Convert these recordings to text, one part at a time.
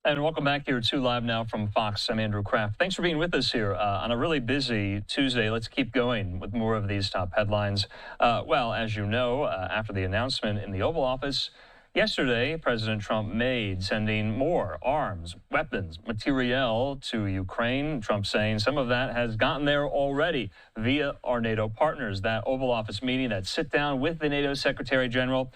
And welcome back here to Live Now from Fox. I'm Andrew Kraft. Thanks for being with us here on a really busy Tuesday. Let's keep going with more of these top headlines. Well, as you know, after the announcement in the Oval Office yesterday, President Trump made sending more arms, weapons, materiel to Ukraine. Trump saying some of that has gotten there already via our NATO partners. That Oval Office meeting, that sit down with the NATO Secretary-General,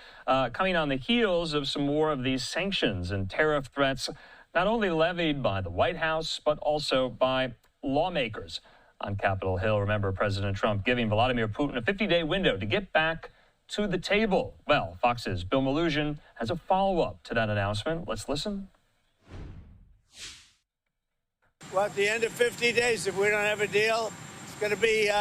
coming on the heels of some more of these sanctions and tariff threats, not only levied by the White House, but also by lawmakers on Capitol Hill. Remember, President Trump giving Volodymyr Putin a 50-day window to get back to the table. Well, Fox's Bill Malugin has a follow-up to that announcement. Let's listen. Well, at the end of 50 days, if we don't have a deal, it's going to be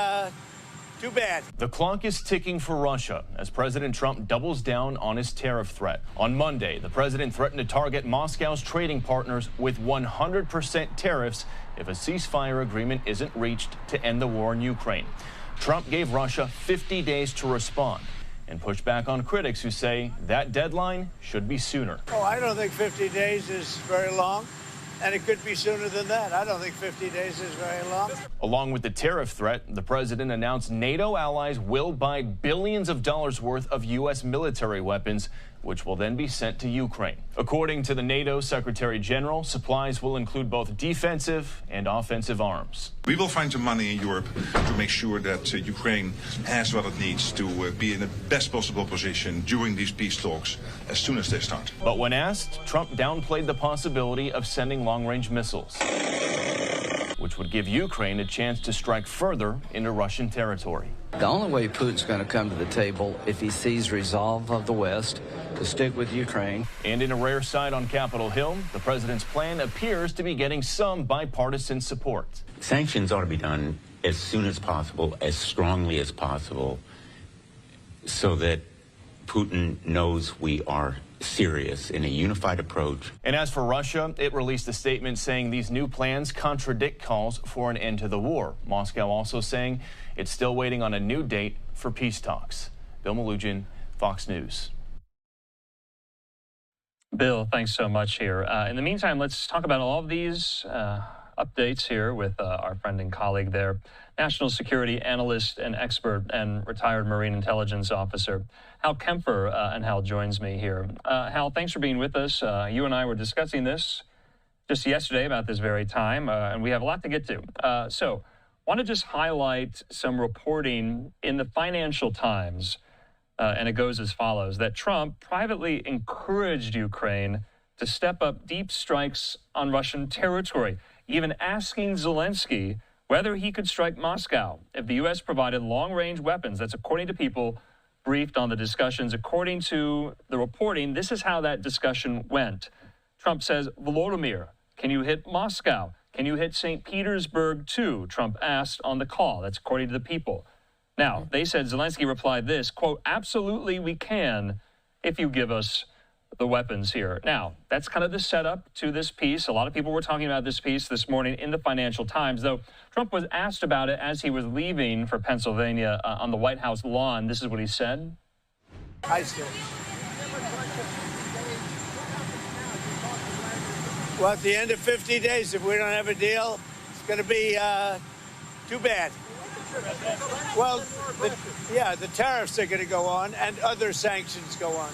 too bad. The clock is ticking for Russia as President Trump doubles down on his tariff threat. On Monday, the president threatened to target Moscow's trading partners with 100% tariffs if a ceasefire agreement isn't reached to end the war in Ukraine. Trump gave Russia 50 days to respond and pushed back on critics who say that deadline should be sooner. Oh, I don't think 50 days is very long. And it could be sooner than that. I don't think 50 days is very long. Along with the tariff threat, the president announced NATO allies will buy billions of dollars worth of U.S. military weapons, which will then be sent to Ukraine. According to the NATO Secretary-General, supplies will include both defensive and offensive arms. We will find some money in Europe to make sure that Ukraine has what it needs to be in the best possible position during these peace talks as soon as they start. But when asked, Trump downplayed the possibility of sending long-range missiles, which would give Ukraine a chance to strike further into Russian territory. The only way Putin's going to come to the table if he sees resolve of the West to stick with Ukraine. And in a rare sight on Capitol Hill, the president's plan appears to be getting some bipartisan support. Sanctions ought to be done as soon as possible, as strongly as possible, so that Putin knows we are serious in a unified approach. And as for Russia, it released a statement saying these new plans contradict calls for an end to the war. Moscow also saying it's still waiting on a new date for peace talks. Bill Malugin, Fox News. Bill, thanks so much here. In the meantime, let's talk about all of these updates here with our friend and colleague there, national security analyst and expert and retired Marine intelligence officer, Hal Kempfer. And Hal joins me here. Hal, thanks for being with us. You and I were discussing this just yesterday about this very time, and we have a lot to get to. So I want to just highlight some reporting in the Financial Times, and it goes as follows, that Trump privately encouraged Ukraine to step up deep strikes on Russian territory, even asking Zelenskyy whether he could strike Moscow if the U.S. provided long-range weapons. That's according to people briefed on the discussions. According to the reporting, this is how that discussion went. Trump says, Volodymyr, can you hit Moscow? Can you hit St. Petersburg too? Trump asked on the call. That's according to the people. Now, they said Zelenskyy replied this, quote, absolutely we can if you give us the weapons here. Now, that's kind of the setup to this piece. A lot of people were talking about this piece this morning in the Financial Times, though Trump was asked about it as he was leaving for Pennsylvania on the White House lawn. This is what he said. I still. Well, at the end of 50 days, if we don't have a deal, it's going to be too bad. Well, the tariffs are going to go on and other sanctions go on.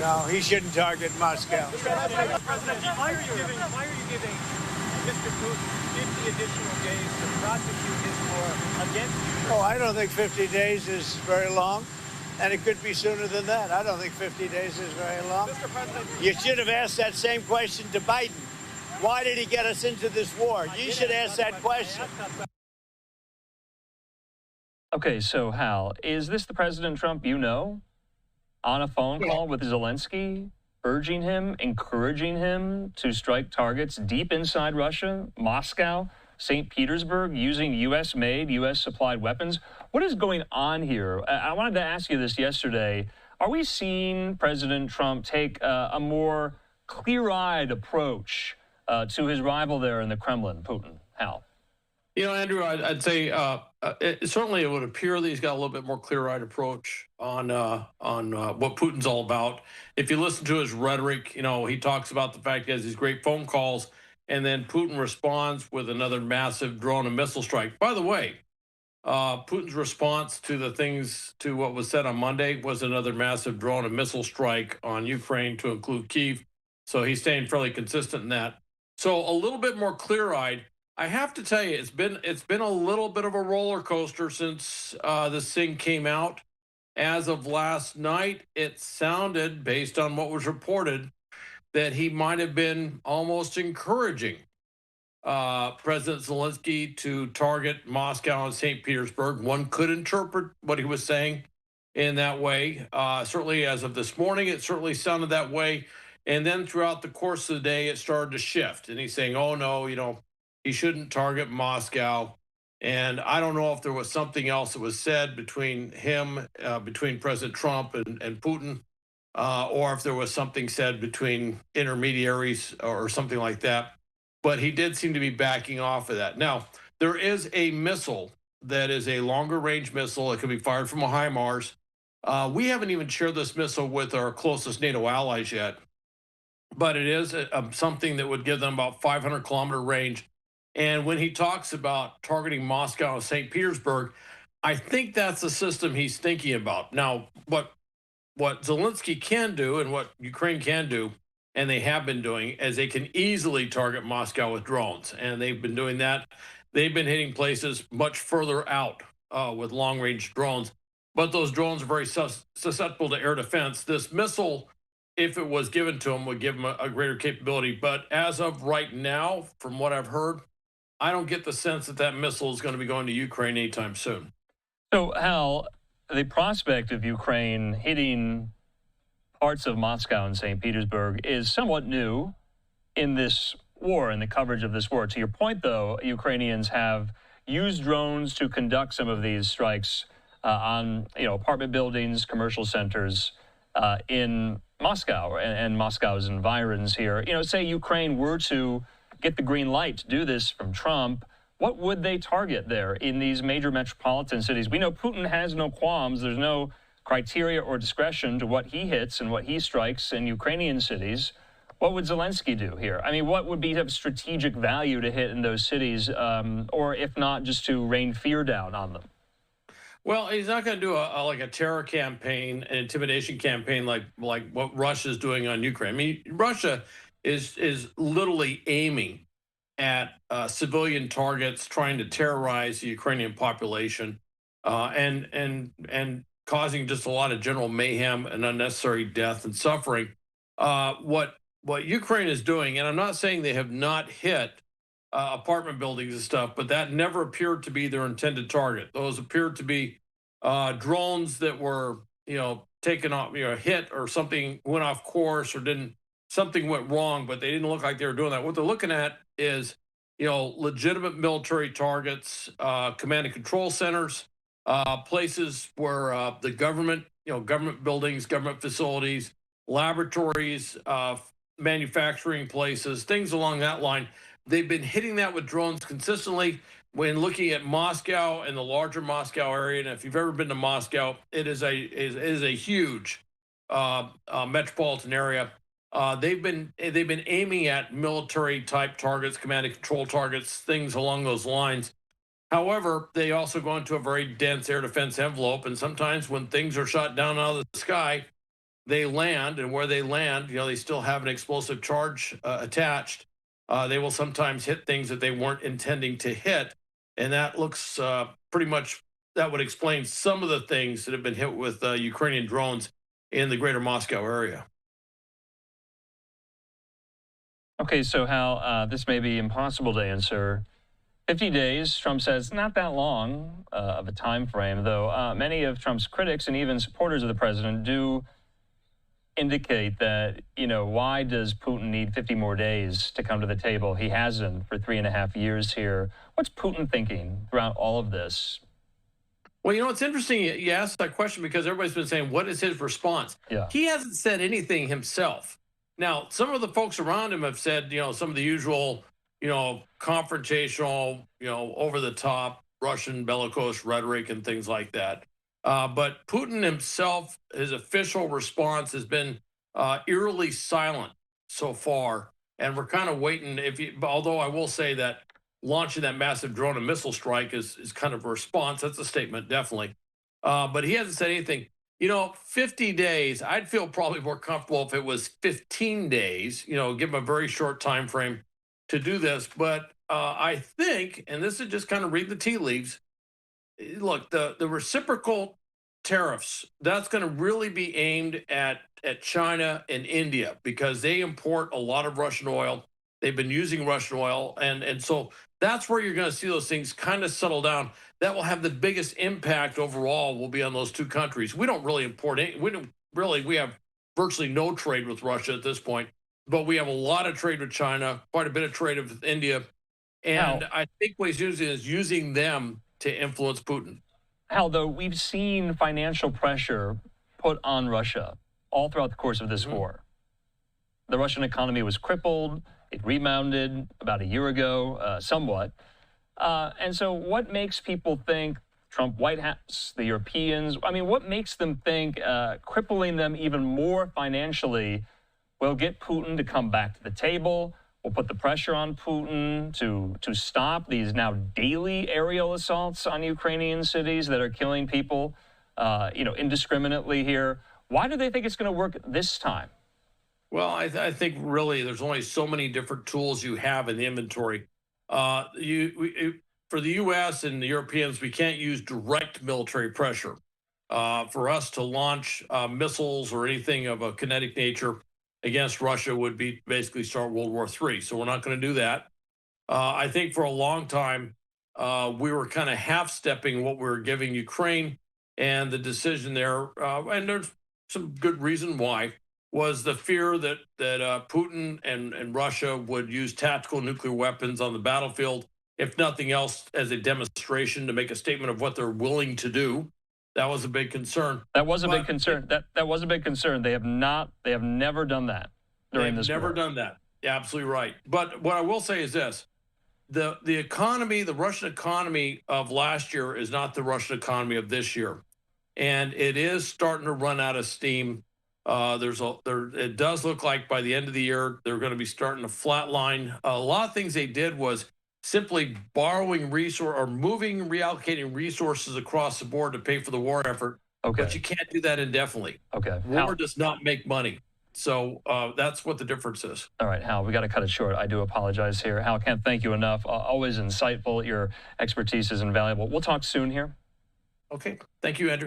No, he shouldn't target Moscow. President, why are you giving Mr. Putin 50 additional days to prosecute his war against Ukraine? Oh, I don't think 50 days is very long. And it could be sooner than that. I don't think 50 days is very long. Mr. President, you should have asked that same question to Biden. Why did he get us into this war? You should ask that question. Okay, so Hal, is this the President Trump you know? On a phone call with Zelenskyy, urging him, encouraging him to strike targets deep inside Russia, Moscow, St. Petersburg, using U.S.-made, U.S.-supplied weapons? What is going on here? I wanted to ask you this yesterday. Are we seeing President Trump take a more clear-eyed approach to his rival there in the Kremlin, Putin? Hal? You know, Andrew, I'd say Certainly, it would appear that he's got a little bit more clear-eyed approach on what Putin's all about. If you listen to his rhetoric, you know, he talks about the fact he has these great phone calls, and then Putin responds with another massive drone and missile strike. By the way, Putin's response to what was said on Monday was another massive drone and missile strike on Ukraine, to include Kyiv. So he's staying fairly consistent in that. So a little bit more clear-eyed. I have to tell you, it's been a little bit of a roller coaster since this thing came out. As of last night, it sounded, based on what was reported, that he might have been almost encouraging President Zelenskyy to target Moscow and St. Petersburg. One could interpret what he was saying in that way. Certainly, as of this morning, it certainly sounded that way. And then throughout the course of the day, it started to shift. And he's saying, oh, no, you know, he shouldn't target Moscow. And I don't know if there was something else that was said between him, between President Trump and Putin, or if there was something said between intermediaries or something like that. But he did seem to be backing off of that. Now, there is a missile that is a longer range missile. It can be fired from a HIMARS. We haven't even shared this missile with our closest NATO allies yet, but it is something that would give them about 500-kilometer range. And when he talks about targeting Moscow and St. Petersburg, I think that's the system he's thinking about. Now, what Zelenskyy can do and what Ukraine can do, and they have been doing, is they can easily target Moscow with drones. And they've been doing that. They've been hitting places much further out with long-range drones. But those drones are very susceptible to air defense. This missile, if it was given to them, would give them a greater capability. But as of right now, from what I've heard, I don't get the sense that that missile is going to be going to Ukraine anytime soon. So, Hal, the prospect of Ukraine hitting parts of Moscow and St. Petersburg is somewhat new in this war, in the coverage of this war. To your point, though, Ukrainians have used drones to conduct some of these strikes on, you know, apartment buildings, commercial centers in Moscow and Moscow's environs here. You know, say Ukraine were to get the green light to do this from Trump, what would they target there in these major metropolitan cities? We know Putin has no qualms. There's no criteria or discretion to what he hits and what he strikes in Ukrainian cities. What would Zelenskyy do here? I mean, what would be of strategic value to hit in those cities, or if not, just to rain fear down on them? Well, he's not going to do like a terror campaign, an intimidation campaign like what Russia's doing on Ukraine. I mean, Russia is literally aiming at civilian targets, trying to terrorize the Ukrainian population, and causing just a lot of general mayhem and unnecessary death and suffering. What Ukraine is doing, and I'm not saying they have not hit apartment buildings and stuff, but that never appeared to be their intended target. Those appeared to be drones that were, you know, taken off, you know, hit, or something went off course, or something went wrong, but they didn't look like they were doing that. What they're looking at is, you know, legitimate military targets, command and control centers, places where the government, you know, government buildings, government facilities, laboratories, manufacturing places, things along that line. They've been hitting that with drones consistently. When looking at Moscow and the larger Moscow area, and if you've ever been to Moscow, it is a huge metropolitan area. They've been aiming at military type targets, command and control targets, things along those lines. However, they also go into a very dense air defense envelope, and sometimes when things are shot down out of the sky, they land, and where they land, you know, they still have an explosive charge attached. They will sometimes hit things that they weren't intending to hit, and that looks pretty much, that would explain some of the things that have been hit with Ukrainian drones in the greater Moscow area. Okay, so Hal, this may be impossible to answer. 50 days, Trump says, not that long of a time frame, though many of Trump's critics and even supporters of the president do indicate that, you know, why does Putin need 50 more days to come to the table? He hasn't for 3.5 years here. What's Putin thinking throughout all of this? Well, you know, it's interesting you asked that question, because everybody's been saying, what is his response? Yeah. He hasn't said anything himself. Now, some of the folks around him have said, you know, some of the usual, you know, confrontational, you know, over the top, Russian bellicose rhetoric and things like that. But Putin himself, his official response has been eerily silent so far, and we're kind of waiting. Although I will say that launching that massive drone and missile strike is kind of a response. That's a statement, definitely. But he hasn't said anything. 50 days, I'd feel probably more comfortable if it was 15 days, give him a very short time frame to do this. But I think, and this is just kind of read the tea leaves, look, the reciprocal tariffs, that's going to really be aimed at China and India because they import a lot of Russian oil. They've been using Russian oil. And so that's where you're going to see those things kind of settle down. That will have the biggest impact overall will be on those two countries. We don't really import any, we have virtually no trade with Russia at this point, but we have a lot of trade with China, quite a bit of trade with India. And I think what he's using is using them to influence Putin. Hal, though, we've seen financial pressure put on Russia all throughout the course of this war. The Russian economy was crippled. It rebounded about a year ago, somewhat. And so what makes people think Trump White House, the Europeans, what makes them think crippling them even more financially will get Putin to come back to the table? We'll put the pressure on Putin to stop these now daily aerial assaults on Ukrainian cities that are killing people, indiscriminately here. Why do they think it's going to work this time? Well, I think really there's only so many different tools you have in the inventory. For the U.S. and the Europeans, we can't use direct military pressure. For us to launch missiles or anything of a kinetic nature against Russia would be basically start World War III. So we're not going to do that. I think for a long time, we were kind of half-stepping what we were giving Ukraine, and the decision there, and there's some good reason why, was the fear that Putin and Russia would use tactical nuclear weapons on the battlefield, if nothing else, as a demonstration to make a statement of what they're willing to do. That was a big concern. That was a big concern. That was a big concern. They have never done that during this war. Never done that. Yeah, absolutely right. But what I will say is this: the economy, the Russian economy of last year is not the Russian economy of this year, and it is starting to run out of steam. It does look like by the end of the year they're going to be starting to flatline. A lot of things they did was simply borrowing reallocating resources across the board to pay for the war effort. Okay. But you can't do that indefinitely. Okay. War does not make money. So that's what the difference is. All right, Hal, we got to cut it short. I do apologize here. Hal, can't thank you enough. Always insightful. Your expertise is invaluable. We'll talk soon here. Okay. Thank you, Andrew.